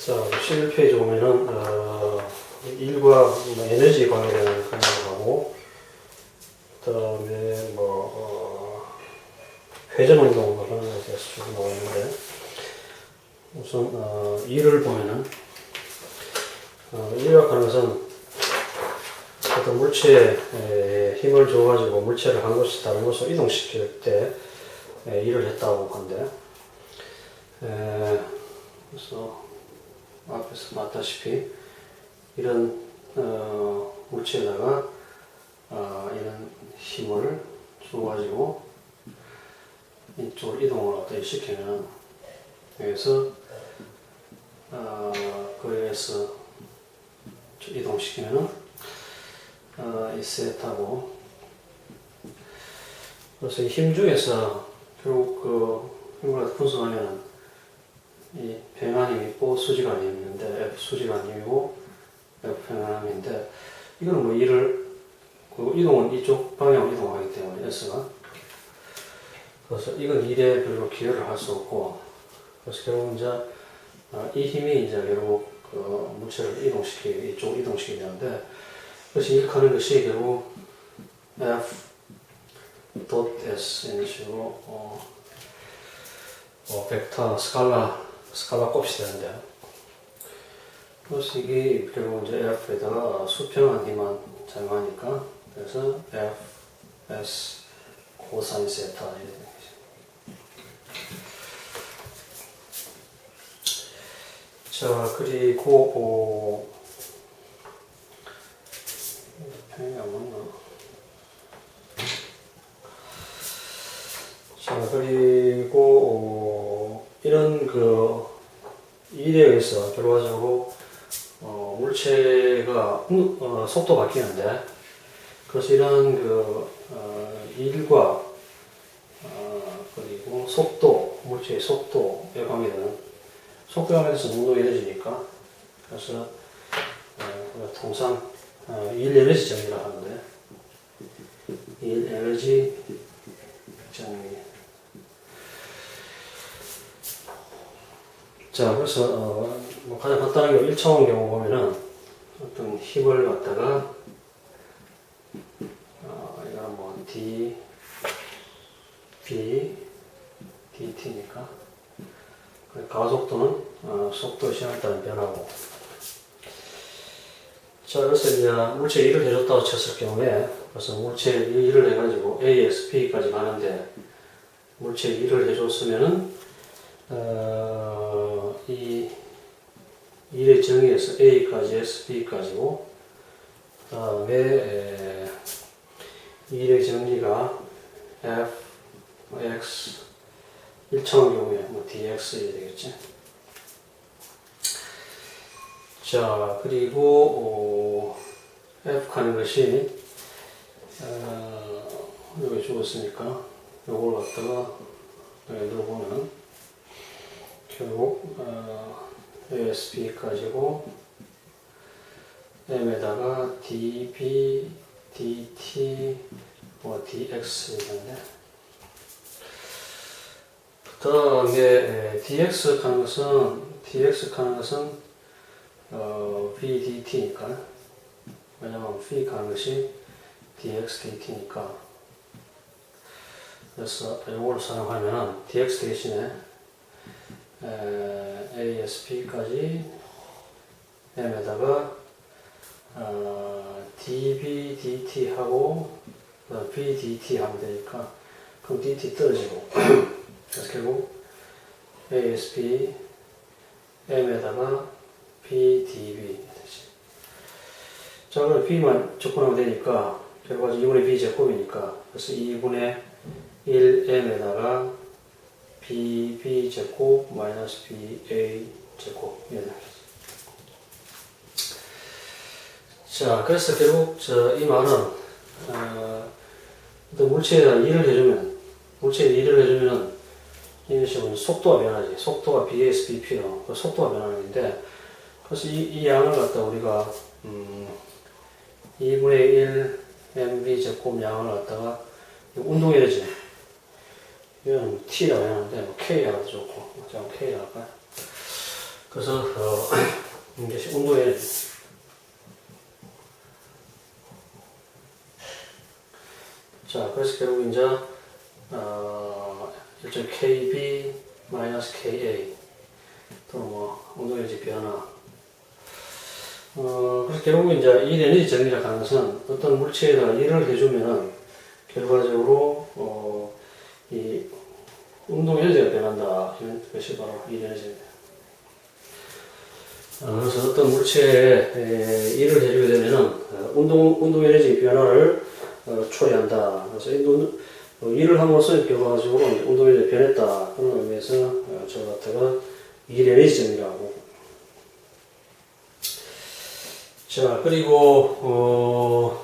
자, 11페이지 보면은, 일과 에너지 관계를 가지고, 그 다음에 회전 운동 그런 것에 대해서 쭉 나와 있는데, 우선, 일을 보면은, 일이라고 하는 것은 어떤 물체에 힘을 줘가지고 물체를 한 곳에서 다른 곳으로 이동시킬 때 일을 했다고 하는데, 그래서 앞에서 봤다시피 이런 물체에다가 이런 힘을 줘가지고 이쪽으로 이동을 어떻게 시키면 여기서 거기에서 이동시키면은 이 셋하고, 그래서 이 힘 중에서 결국 그 힘을 분석하면은 이 평행한 있고 수직한 힘이 있는데 F 수직한 힘이고 F 평행한 힘인데, 이거는 뭐 일을 그 이동은 이쪽 방향으로 이동하기 때문에 S가, 그래서 이건 일에 별로 기여를 할 수 없고, 그래서 결국 이제 이 힘이 이제 결국 그 물체를 이쪽 이동시키게 되는데, 그래서 일하는 것이 결국 F.S 이런 식으로 벡터 스칼라 값이 되는데, 그래서 이게 결국 이제 F에다가 수평한 힘만 작용하니까, 그래서 F.S 코사인 세타 이렇게 되는 거죠. 자, 그리고 평이 안 맞나? 자, 그리고 이런 그 일에 의해서 결과적으로 물체가 속도 바뀌는데, 그래서 이런 그 일과 그리고 속도, 물체의 속도에 관계되는, 속도에 관계돼서 운동이 이루어지니까, 그래서 통상 일 에너지 정리를 하는데, 일 에너지 정리. 자, 그래서 가장 간단한 경우 1차원 경우 보면은 어떤 힘을 갖다가 이거는 뭐 D, B, DT니까 가속도는 속도 시간에 따른 변화고. 자, 그래서 이제 물체 일을 해줬다고 쳤을 경우에, 그래서 물체 일을 해가지고 ASP까지 가는데, 물체 일을 해줬으면은 이 일의 정의에서 A까지 SB까지고, 그 다음에 일의 정리가 F, X, 1차원 경우에 뭐 DX 이렇게 되겠지. 자, 그리고 F 하는 것이 여기 주었으니까 요걸 갖다가 여기로 보면 결국 ASP까지고, M에다가 DB, DT, 뭐 DX 있는데, 그 다음에 DX 하는 것은 VDT니까, 왜냐면 V 가는 것이 DXDT니까, 그래서 이걸 사용하면 DX 대신에 ASP까지 M에다가 DB, DT하고 VDT 하면 되니까, 그럼 DT 떨어지고, 그래서 결국 ASP M에다가 PDB 되지. 자, 그럼 B만 적분하면 되니까 결과적으로 2분의 B 제곱이니까, 그래서 2분의 1M에다가 BB 제곱 마이너스 BA 제곱 이렇게. 자, 그래서 결국 이 말은 물체에 일을 해주면 이런 식으로 속도가 변하지. 속도가 BSBP로 그 속도가 변하는 건데, 그래서 이 양을 갖다 우리가 2분의 1 MB 제곱 양을 갖다가 운동에너지, 이건 T라고 하는데 뭐 K라고 좋고, 자 K라고 할까요? 그래서 이게 운동 에너지. 자, 그래서 결국 이제 일종 KB 마이너스 KA 또는 뭐 운동 에너지 변화. 그래서 결국 이제 이 에너지 정리라고 하는 것은 어떤 물체에다가 일을 해주면은 결과적으로 이 운동 에너지가 변한다. 이런 것이 바로 이 에너지입니다. 그래서 어떤 물체에 일을 해주게 되면은 운동 에너지 변화를 초래한다. 그래서 일을 함으로써 결과적으로 운동 에너지가 변했다. 그런 의미에서 저 같다가 일 에너지 정리라고. 자, 그리고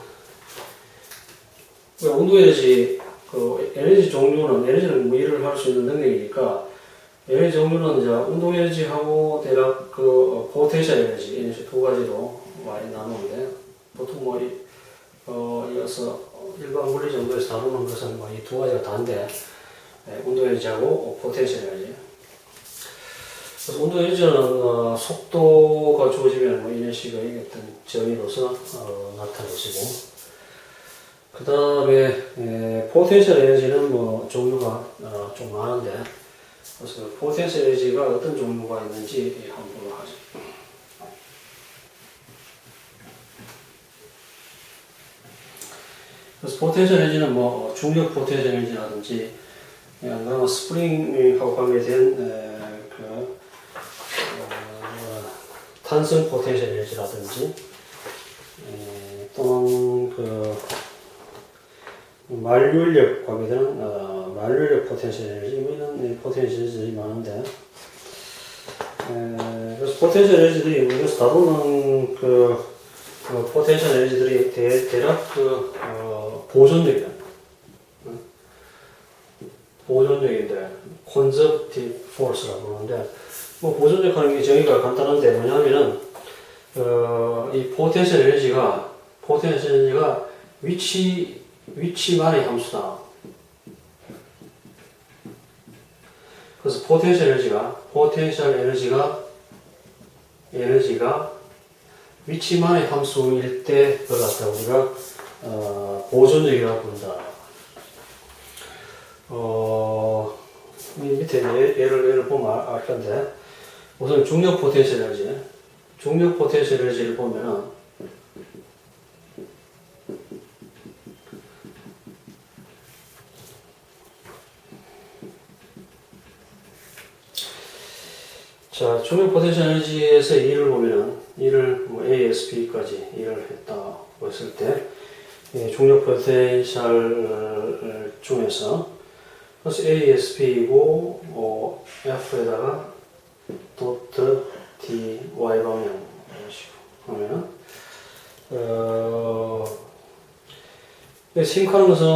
운동 에너지 에너지 종류는 에너지는 뭐 일을 할 수 있는 능력이니까 에너지 종류는 이제 운동 에너지하고 대략 포텐셜 에너지 두 가지로 많이 나누는데 보통 이어서 일반 물리 정도에서 다루는 것은 이 두 가지가 다인데 운동 에너지하고 포텐셜 에너지. 그래서 운동 에너지는 속도가 주어지면 이너시가 어떤 정의로서 나타내시고, 그 다음에 포텐셜 에너지는 종류가 좀 많은데, 그래서 포텐셜 에너지가 어떤 종류가 있는지 한번 보도록 하죠. 그래서 포텐셜 에너지는 중력 포텐셜 에너지라든지 아니면 스프링하고 관계된 탄성 포텐셜 에너지라든지 또는 만류인력 관계되는 만류인력 포텐셜 에너지 이런 포텐셜 에너지들이 많은데, 그래서 포텐셜 에너지들이 여기서 다루는 포텐셜 에너지들이 대략 보존력이다. 보존력인데 conservative force라고 하는데, 보존력 하는 게 정의가 간단한데 뭐냐면은 이 포텐셜 에너지가 위치만의 함수다. 그래서 포텐셜 에너지가 위치만의 함수일 때 그걸 갖다 우리가 보존력이라고 부른다. 이 밑에 예를 보면 알 텐데, 우선 중력 포텐셜 에너지를 보면은 자, 중력 포텐셜 에너지에서 일을 보면은 일을 ASP까지 일을 했다고 했을 때 중력 포텐셜 중에서 그래서 ASP이고 F에다가 도트 dy 방향 이런 식으로 하면은 싱크하는 것은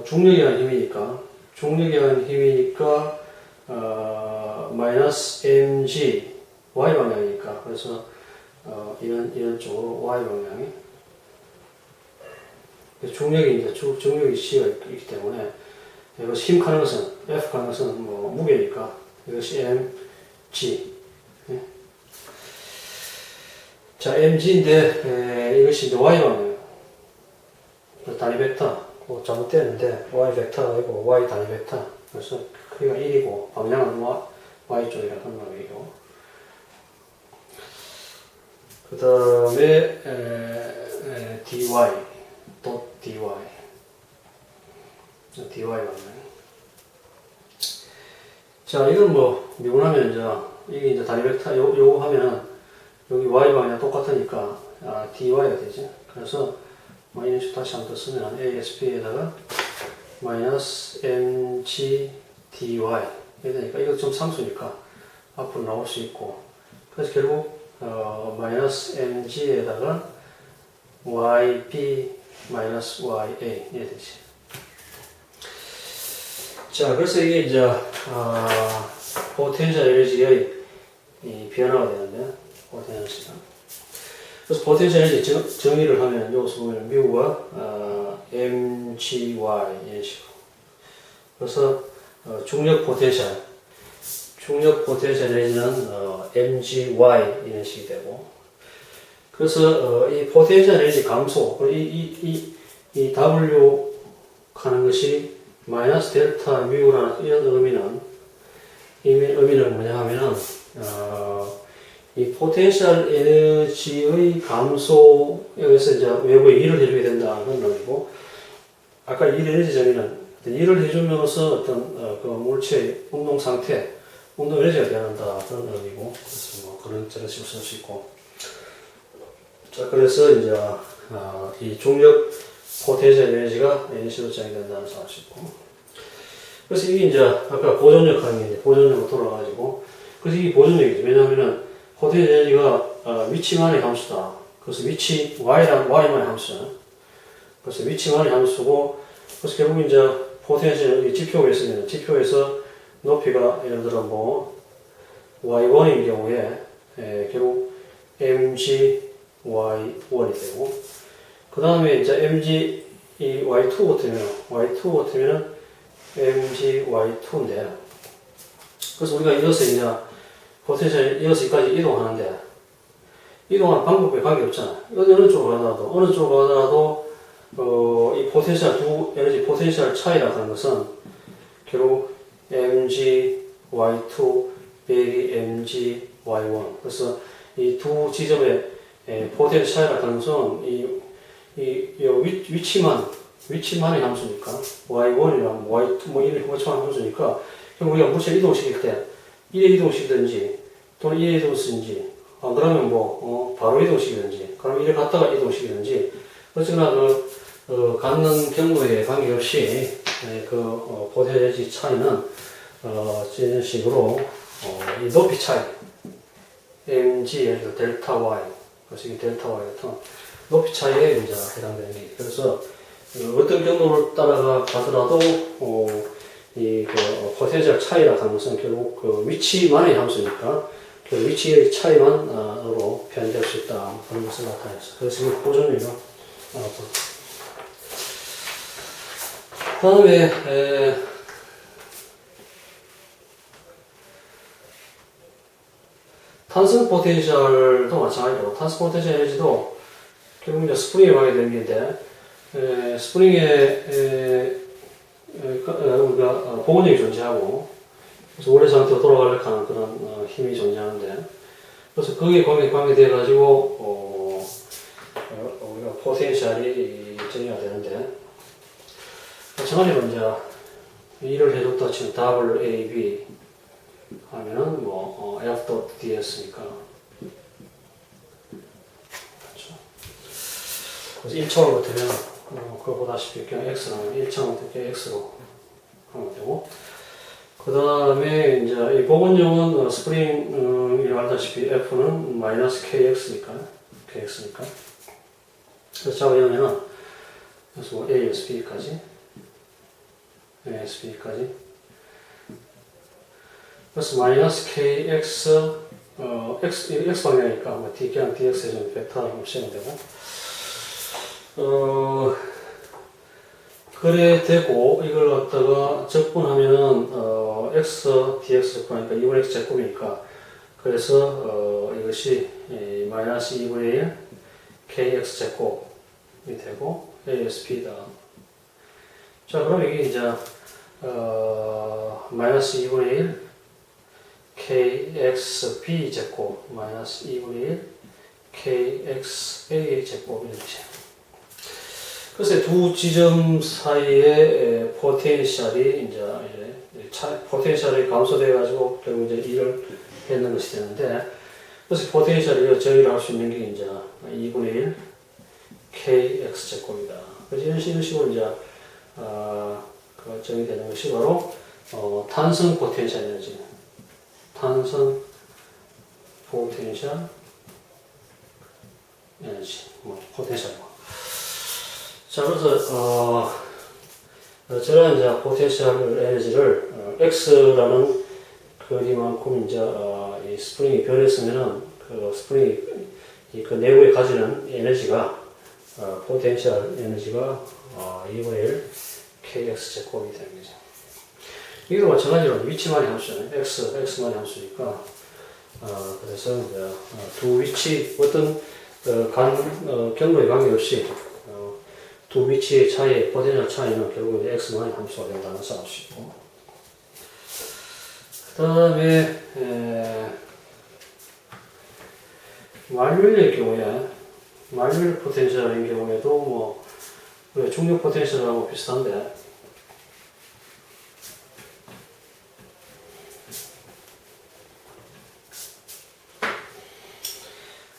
중력이라는 힘이니까 마이너스 mg y 방향이니까, 그래서 이런 쪽으로 y 방향이 중력이 C가 있기 때문에 이것이 힘 가는 것은 F 가는 것은 무게니까 이것이 mg. 자, mg인데 이것이 이제 y 방향. 단위 벡터 잘못됐는데 y 벡터가 아니고 y 단위 벡터. 그래서 크기가 1이고 방향은 y 쪽이라고 하는 말이고, 그 다음에 dy 방향. 자, 이건 미분하면 이게 이제 단위 벡터 요거 하면은 여기 y 방향 똑같으니까 dy가 되죠. 그래서 마이너스 다시 한번 쓰면 ASP에다가 마이너스 mg dy 이러니까 이거 좀 상수니까 앞으로 나올 수 있고, 그래서 결국 마이너스 mg에다가 yb 마이너스 ya 이래 되지. 자, 그래서 이게 이제 포텐셜 에너지의 변화가 되는데, 그래서 포텐셜 에너지 정의를 하면 여기서 보면 뮤가 mgy 이런 식으로. 그래서 중력 포텐셜 중력 포텐셜 에너지는 mgy 이런 식이 되고, 그래서 이 포텐셜 에너지 감소, 이 W 하는 것이 마이너스 델타 뮤라는 이런 의미는 뭐냐 하면은 이 포텐셜 에너지의 감소, 여기서 이제 외부에 일을 해줘야 된다는 의미고, 아까 일 에너지 정의는 일을 해줌으로써 어떤 그 물체의 운동 상태, 운동 에너지가 되어난다 그런 의미고, 그래서 뭐 저런 식으로 쓸 수 있고. 자, 그래서 이제 이 중력 포텐셜 에너지가 에너지로 정의된다는 걸 알 수 있고. 그래서 이게 이제 아까 보존력 하는 게 보존력으로 돌아가지고, 그래서 이게 보존력이죠. 왜냐하면은 포텐셜 에너지가 위치만의 함수다. 그래서 위치 y만의 함수잖아. 그래서 위치만의 함수고, 그래서 결국 이제 포텐셜 지표가 있으면 지표에서 높이가 예를 들어 뭐 y1인 경우에 결국 mg y1이 되고, 그 다음에 이제 mg 이 y2 같으면 mg y2인데, 그래서 우리가 이어서 이제 포텐셜 이어서 여기까지 이동하는데, 이동하는 방법에 관계없잖아. 어느 쪽으로 가더라도 이 포텐셜 두 에너지 포텐셜 차이라고 하는 것은 결국 mg y2 빼기 mg y1. 그래서 이 두 지점의 포텐셜 차이라고 하는 것은 위치만의 함수니까 y1이랑 y2 뭐 이런 위치만의 함수니까 결국 우리가 물체를 이동시킬 때 1에 이동시키든지 또는 2에 이동시키든지 안 그러면 바로 이동시키든지 그럼 이를 갔다가 이동시키든지 어쨌거나 갖는 경로에 관계없이 포텐셜 에너지 차이는 이런 식으로 이 높이 차이 mg에서 델타 y, 그래서 이 델타 y 같은 높이 차이에 이제 해당되는 게, 그래서 어떤 경로를 따라가 가더라도 포텐셜 차이라고 하는 것은 결국 그 위치만의 함수니까 그 위치의 차이만으로 표현될 수 있다 그런 것을 나타냈어. 그래서 이 보존이가 다음에 탄성 포텐셜도 마찬가지로 탄성 포텐셜 에너지도 결국 이제 스프링에 가게 되는 건데, 스프링에 우리가 복원력이 존재하고, 그래서 원래 상태로 돌아가려고 하는 그런 힘이 존재하는데, 그래서 거기에 관계돼 가지고 우리가 포텐셜이 정의가 되는데, 마찬가지로 이제 일을 해줬다 치면 WAB 하면은 F.ds니까. 그렇죠. 그래서 1차원으로 되면, 그거 보다시피 그냥 X라면 1차원으로 그냥 X로 하면 되고, 그 다음에 이제 이 복원력은 스프링이 알다시피 F는 마이너스 KX니까. 그래서 잡으려면은, 그래서 A에서 B까지. 그래서 마이너스 kx x 방향이니까 그냥 dx에 좀 벡터를 곱시면 되고, 그래 되고 이걸 갖다가 적분하면은 x dx 적분하니까 2분의 x 제곱이니까, 그래서 이것이 마이너스 2분의 1 kx 제곱이 되고 ASP다. 자, 그럼 이게 이제 마이너스 2분의 1 kxb 제곱 마이너스 2분의 1 kxa 제곱 이렇게. 그래서 두 지점 사이의 포텐셜이 이제 포텐셜이 감소돼 가지고 결국 이제 일을 했는 것이 되는데, 그래서 포텐셜을 정의를 할 수 있는 게 이제 2분의 1 kx 제곱이다. 그래서 이런 식으로 이제 정의되는 것이 바로 탄성 포텐셜 에너지. 탄성 포텐셜 에너지, 포텐셜. 자, 그래서 저런 이제 포텐셜 에너지를 X라는 거리만큼 이제 이 스프링이 변했으면은 그 스프링이 그 내부에 가지는 에너지가 포텐셜 에너지가 2분의 1 kx 제곱이 되는 거죠. 이도 마찬가지로 위치만이 함수잖아요. x만이 함수니까. 그래서 이제 두 위치 어떤 경로에 관계없이 두 위치의 차이, 포텐셜 차이는 결국 x만의 함수가 된다는 걸 알 수 있고. 그 다음에 만율의 경우에 만율 포텐셜인 경우에도 뭐 중력 포텐셜하고 비슷한데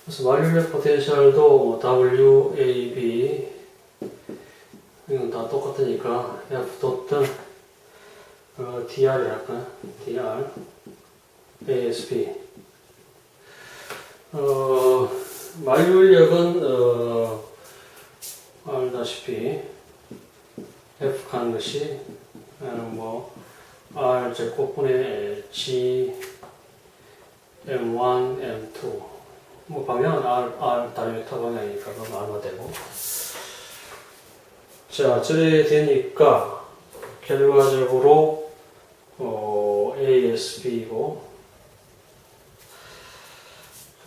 그래서 만율의 포텐셜도 WAB 이건 다 똑같으니까 F 도트 DR이 할까요? DR ASB 만율력은 알다시피 F 가는 것이 뭐 R 제곱분의 G M1, M2 뭐 방향은 R 다이렉터 방향이니까 그건 R가 되고 자, 저래 되니까 결과적으로 ASB이고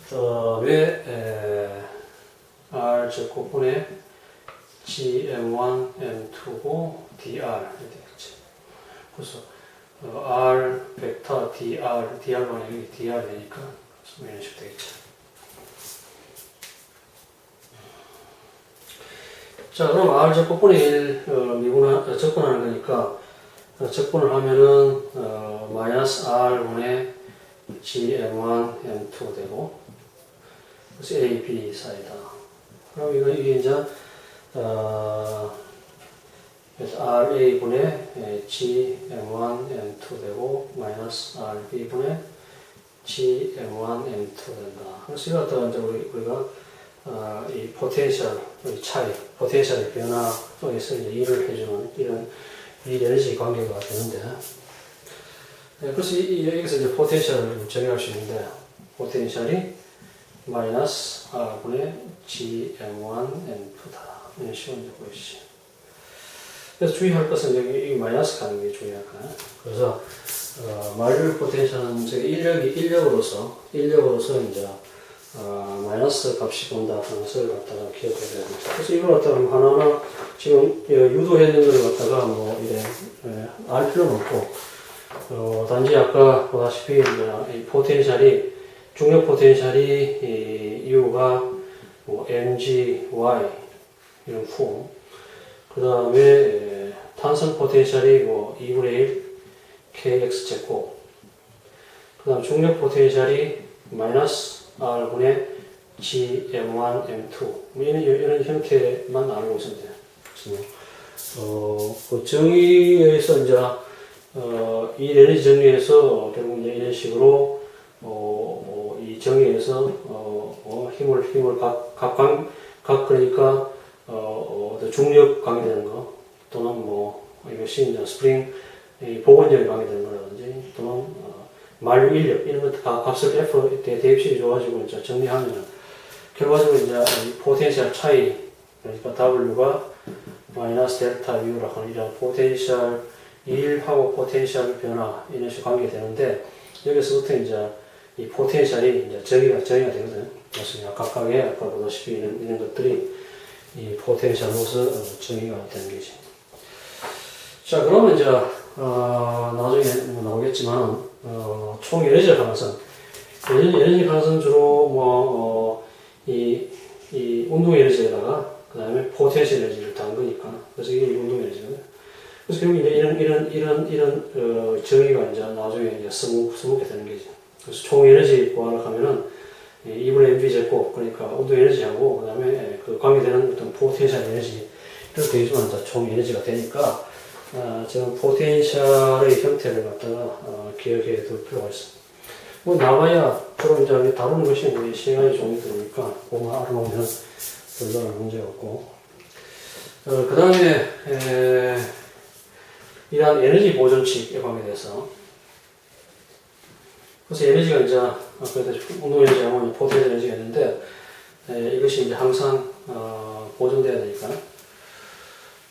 그 다음에 R 제곱분의 GM1, M2고 DR 이렇게 되겠지. 그래서 R 벡터 DR 방향이 DR 되니까 이런 식으로 되겠죠. 자, 그럼 R 제곱분의 1 적분하는 거니까 적분을 하면은 마이너스 R분의 GM1, M2 되고 그래서 A, B 사이다. 그럼 이게 이제 RA분의 GM1, M2 되고 마이너스 RB분의 GM1, M2 된다. 그래서 이거 갖다가 이제 우리가 이 포텐셜 차이, 포텐셜의 변화 속에서 이제 일을 해주는 이런 이 에너지 관계가 되는데, 그래서 여기서 이제 포텐셜을 정의할 수 있는데, 포텐셜이 마이너스 R분의 GM1, M2다. 이런 식으로 이제 보이시죠. 그래서 주의할 것은 여기 이 마이너스 가는 게 중요할까요? 그래서 만율 포텐셜은 인력으로서 이제 마이너스 값이 온다 하는 것을 갖다가 기억해야 됩니다. 그래서 이걸 갖다가 하나하나 지금 유도해 있는 걸 갖다가 뭐 이래 알 필요는 없고 단지 아까 보다시피 이 포텐셜이 중력 포텐셜이 U가 뭐 mg, y 이런 품, 그 다음에 탄성 포텐셜이 뭐 2분의 1 kx 제곱, 그 다음 중력 포텐셜이 마이너스 R분의 GM1, M2 이런 형태만 알고 있으면 돼요. 그래서 그 정의에서 이제 이 에너지 정리에서 결국 이제 이런 식으로 이 정의에서 힘을 각 그러니까 중력 관계되는 거 또는 뭐 이것이 이제 스프링 복원력이 관계되는 거라든지 또는 만류 인력 이런 것들 값을 F 대입식이 줘가지고 이제 정리하면 결과적으로 이제 이 포텐셜 차이 그러니까 W가 마이너스 델타 U라고 하는 이런 포텐셜 1하고 포텐셜 변화 이런 식으로 관계되는데 여기서부터 이제 이 포텐셜이 이제 정의가 되거든요. 그래서 각각의 아까 보다시피 이런 것들이 이 포텐셜로서 정의가 되는 거지. 자, 그러면 이제 나중에 뭐 나오겠지만 총 에너지 가능성, 에너지 가능성 주로 뭐 이 운동 에너지에다가 그 다음에 포텐셜 에너지를 단 거니까 그래서 이게 운동 에너지거든요. 그래서 결국 이제 이런 정의가 이제 나중에 이제 써먹게 되는 거죠. 그래서 총 에너지 구하려고 하면은 2분의 mv 제곱 그러니까 운동 에너지하고 그 다음에 그 관계되는 어떤 포텐셜 에너지 이렇게 되지만 총 에너지가 되니까 지금 포텐셜의 형태를 갖다가 기억해 둘 필요가 있습니다. 뭐 나와야 주로 이제 다루는 것이 우리 시간이 좀 들으니까 그거만 알아놓으면 별다른 문제가 없고 그 다음에 이러한 에너지 보존칙에 관계돼서 그래서 에너지가 이제 아까 운동 에너지하고 포텐셜 에너지가 있는데 이것이 이제 항상 보존돼야 되니까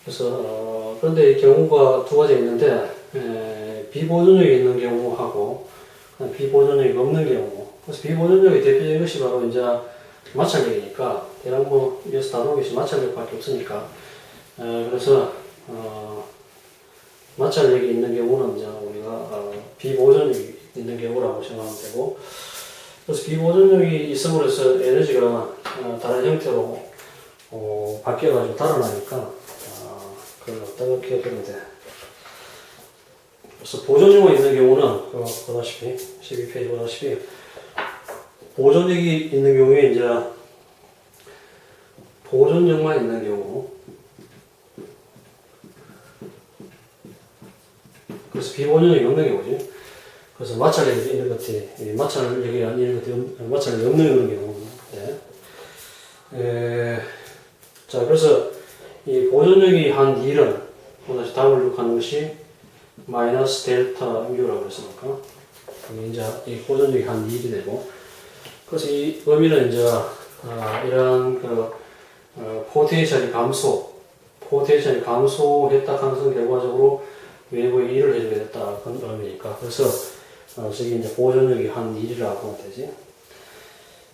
그래서 그런데 이 경우가 두 가지 있는데 비보존력이 있는 경우하고 비보존력이 없는 경우. 그래서 비보존력의 대표적인 것이 바로 이제 마찰력이니까 대략 뭐 여기서 다루는 것이 마찰력밖에 없으니까 그래서 마찰력이 있는 경우는 이제 우리가 비보존력이 있는 경우라고 생각하면 되고, 그래서 비보존력이 있음으로써 에너지가 다른 형태로 바뀌어가지고 달아나니까 그걸 어떻게 보면 돼. 그래서 보존력이 있는 경우는 보다시피 12페이지 보다시피 보존력이 있는 경우에 이제 보존력만 있는 경우, 그래서 비보존력이 없는 경우지. 그래서 마찰력이 있는 것이 마찰력이 아닌 것이 마찰력이 없는 경우인데, 자 그래서 이 보존력이 한 1은 다시 W로 가는 것이 마이너스 델타 뮤라고 했으니까 이제 이 보존력이 한 1이 되고, 그래서 이 의미는 이제 이런 포텐셜이 감소했다 항상 결과적으로 외부에 일을 해주게 됐다 그런 의미니까, 그래서 저기 이제 보존력이 한 1이라고 하면 되지.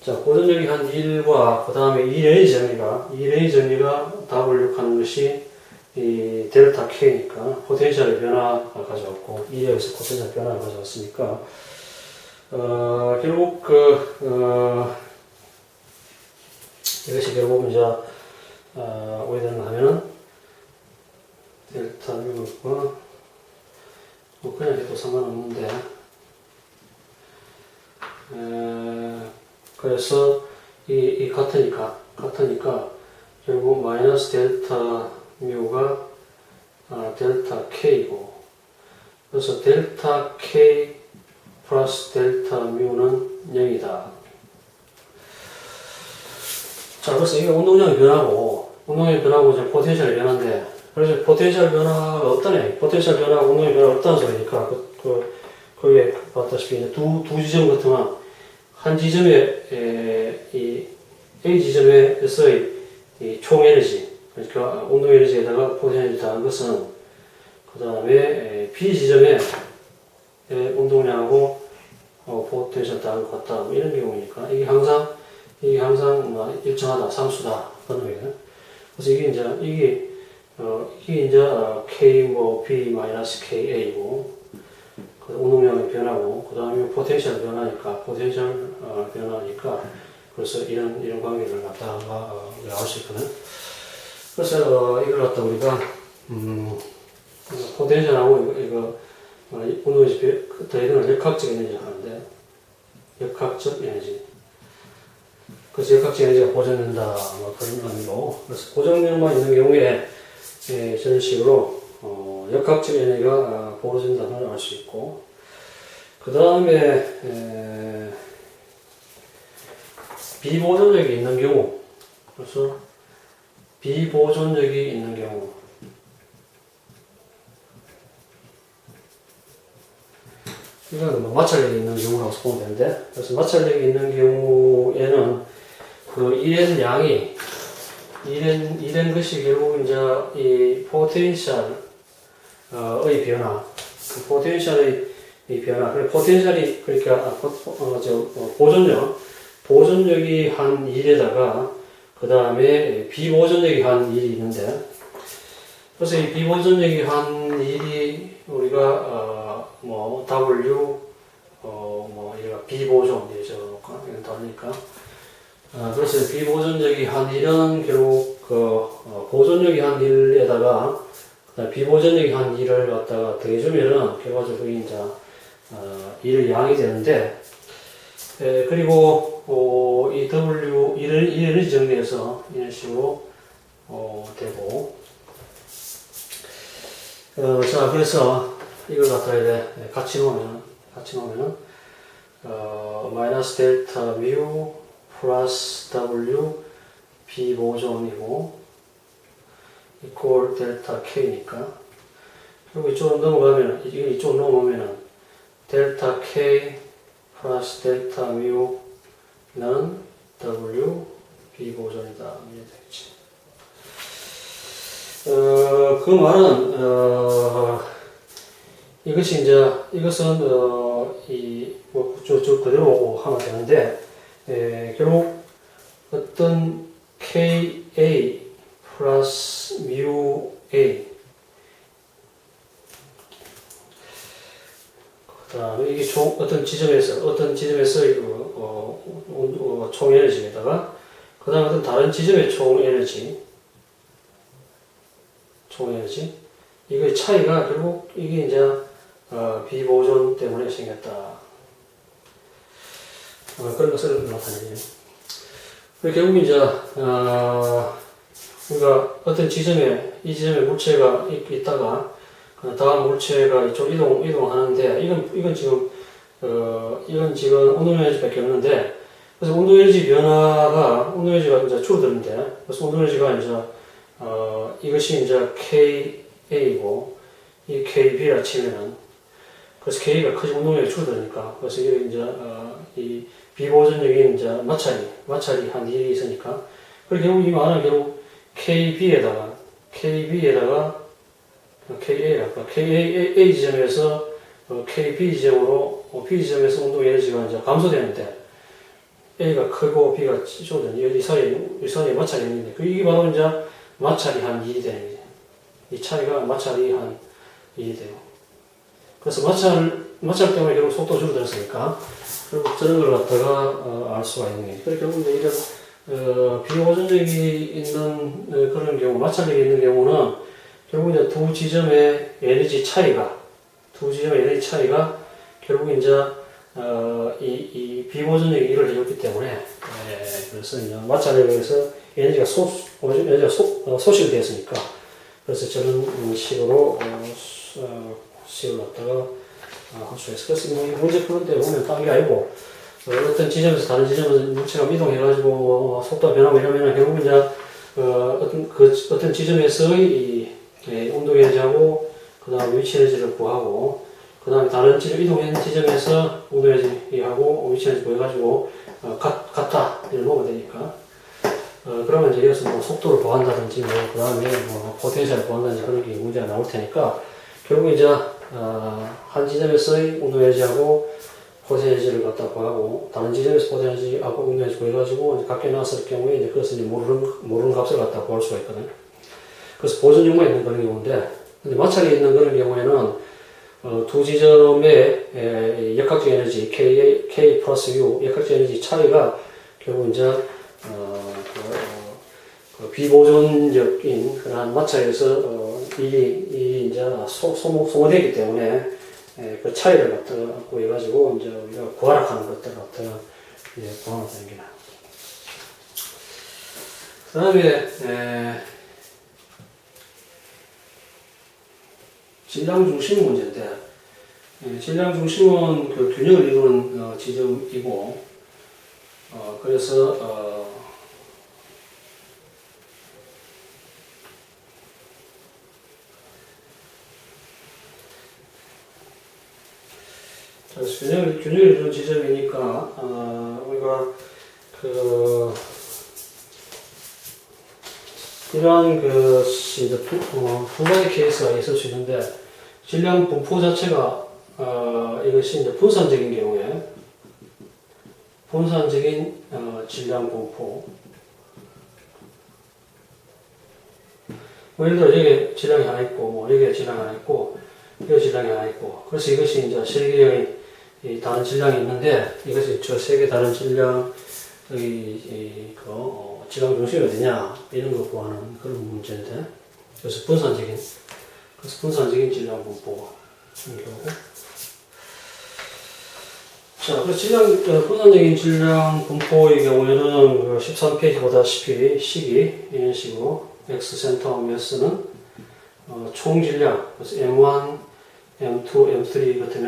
자, 보존력이 한 1과 그 다음에 2의 정리가 W 하는 것이 이 델타 K니까 포텐셜의 변화가 가져왔고 2에서 포텐셜 변화가 가져왔으니까 결국 이것이 결국 이제 왜 되냐면은 델타 뮤가 그냥 해도 상관없는데, 그래서 이 같으니까 결국 마이너스 델타 뮤가 델타 K고, 그래서 델타 K 플러스 델타 뮤는 0이다. 자, 그래서 이게 운동량의 변화고 이제 포텐셜의 변화인데, 그래서 포텐셜 변화가 어떠냐? 포텐셜 변화가 운동의 변화가 어떠한 소리니까, 거기에 봤다시피 이제 두 지점 같으면 한 지점에 이 A 지점에서의 이 총 에너지, 그러니까 운동 에너지에다가 포텐셜이 더한 것은 그 다음에 B 지점에 운동량하고 포텐셜 더한 것 같다, 뭐 이런 경우니까 이게 항상 뭐 일정하다, 상수다 그런 거예요. 그래서 이게 이제 K 뭐 B 마이너스 KA고 그 운동량의 변화고 그 다음에 포텐셜 변화니까 그래서 이런 관계를 갖다가 알 수 있거든. 그래서 이걸 갖다 우리가 포텐셜하고 이거 운동에서 더 이거는 역학적 에너지라고 하는데, 역학적 에너지. 그래서 역학적 에너지가 보존된다 뭐 그런 의미고, 그래서 보존력만 있는 경우에 저런 식으로 역학적 에너지가 보존된다는 걸 알 수 있고, 그 다음에 비보존력이 있는 경우, 그래서 비보존력이 있는 경우, 이건 뭐 마찰력이 있는 경우라고 보면 되는데, 그래서 마찰력이 있는 경우에는 그 일의 양이 이런 것이 결국 이제 이 포텐셜의 변화, 그 포텐셜의 이 변화, 포텐셜이 그러니까 보존력이 한 1에다가 그 다음에 비보존력이 한 1이 있는데, 그래서 이 비보존력이 한 1이 우리가 뭐 W 뭐 이거 비보존 이제 적어놓을까? 이건 다르니까. 그래서 비보존력이 한 1은 결국 보존력이 한 1에다가 비보존력이 한 1을 갖다가 더해주면은 결과적으로 그게 이제 1의 양이 되는데, 그리고 이 W 이 에너지 정리해서 이런 식으로 되고, 자 그래서 이걸 갖다가 이제 같이 놓으면은 마이너스 델타 뮤 플러스 W 비보존이고 이퀄 델타 K니까, 그리고 이쪽으로 넘어가면은 이쪽으로 넘어오면은 델타 K 플러스 델타 뮤는 W 비보존이다 이렇게 되겠지. 그 말은 이것이 이제 이것은 저 그대로 하면 되는데 결국 어떤 KA 플러스 mu A 그 다음에 이게 어떤 지점에서 총 에너지에다가 그 다음에 어떤 다른 지점의 총 에너지 이거의 차이가 결국 이게 이제 비보존 때문에 생겼다. 그런 것을 나타내요. 결국 이제 우리가 어떤 지점에 이 지점에 물체가 있다가 다음 물체가 이쪽 이동하는데 이건 지금 운동에너지밖에 없는데 그래서 운동에너지 운동에너지가 이제 줄어드는데 그래서 운동에너지가 이제 이것이 이제 KA고 이 KB라 치면은 그래서 K가 크지 운동량이 줄어드니까 그래서 이게 이제 이 비보존적인 이제 마찰이 한 일이 있으니까 그리고 결국 이 말은 결국 KA라고 KA 지점에서 KB 지점으로 B 지점에서 운동 에너지가 이제 감소되는데 A가 크고 B가 줄어드는 이 사이에 마찰이 있는데 이게 바로 이제 마찰이 한 2이 되는 거죠. 이 차이가 마찰이 한 2이 돼요. 그래서 마찰 때문에 결국 속도 줄어들었으니까 결국 저런 걸 갖다가 알 수가 있는 거예요. 그래서 결국 이런 비보존적이 있는 그런 경우, 마찰력이 있는 경우는 결국 이제 두 지점의 에너지 차이가 결국 이제 이 비보존적인 일을 해줬기 때문에 그래서 이제 마찰력에 의해서 에너지가 소실이 됐으니까 그래서 저런 식으로 식을 갖다가 할 수가 있어요. 그래서 이 문제 푸는데 보면 딱 이게 아니고 어떤 지점에서 다른 지점에서 물체가 이동해가지고 속도가 변하고 이러면 결국 이제 어떤 지점에서의 이 운동 에너지하고 그 다음 위치 에너지를 구하고 그 다음에 다른 이동하는 지점에서 운동 에너지하고 위치 에너지 구해가지고 같다 이런 놓으면 되니까 그러면 이제 여기서 뭐 속도를 보한다든지 그 다음에 뭐 포텐셜을 보한다든지 그런 게 문제가 나올 테니까 결국 이제 한 지점에서의 운동 에너지하고 포텐 에너지를 갖다 구하고 다른 지점에서 포텐 에너지하고 운동 에너지 구해가지고 갖게 나왔을 경우에 이제 그것을 이제 모르는 값을 갖다 구할 수가 있거든요. 그래서 보존 용무에 있는 그런 경우인데 근데 마찰이 있는 그런 경우에는 두 지점의 역학적 에너지 K 플러스 U 역학적 에너지 차이가 결국 이제 비보존적인 그러한 마찰에서 일이 이제 소모되기 때문에 그 차이를 갖다가 구해가지고 이제 우리가 구하락하는 것들을 갖다가 이제 구하면 되는 게 나아요. 그 다음에 질량 중심 문제인데 질량 중심은 그 균형을 이루는 지점이고 그래서 균형을 이루는 지점이니까 우리가 이러한 것이 두 가지 케이스가 있을 수 있는데 질량 분포 자체가 이것이 이제 분산적인 경우에 분산적인 질량 분포 뭐 예를 들어 여기 질량이 하나 있고 뭐 여기에 질량이 하나 있고 여기 질량이 하나 있고 그래서 이것이 이제 세 개의 다른 질량이 있는데 이것이 저 세 개 다른 질량 질량 중심이 어디냐 이런 거 구하는 그런 문제인데 그래서 분산적인 질량 분포 경우 자 그래서 분산적인 질량 분포의 경우에는 13페이지 보다시피 식이 이런 식으로 X센터 매스는 총 질량 그래서 M1, M2, M3 같으면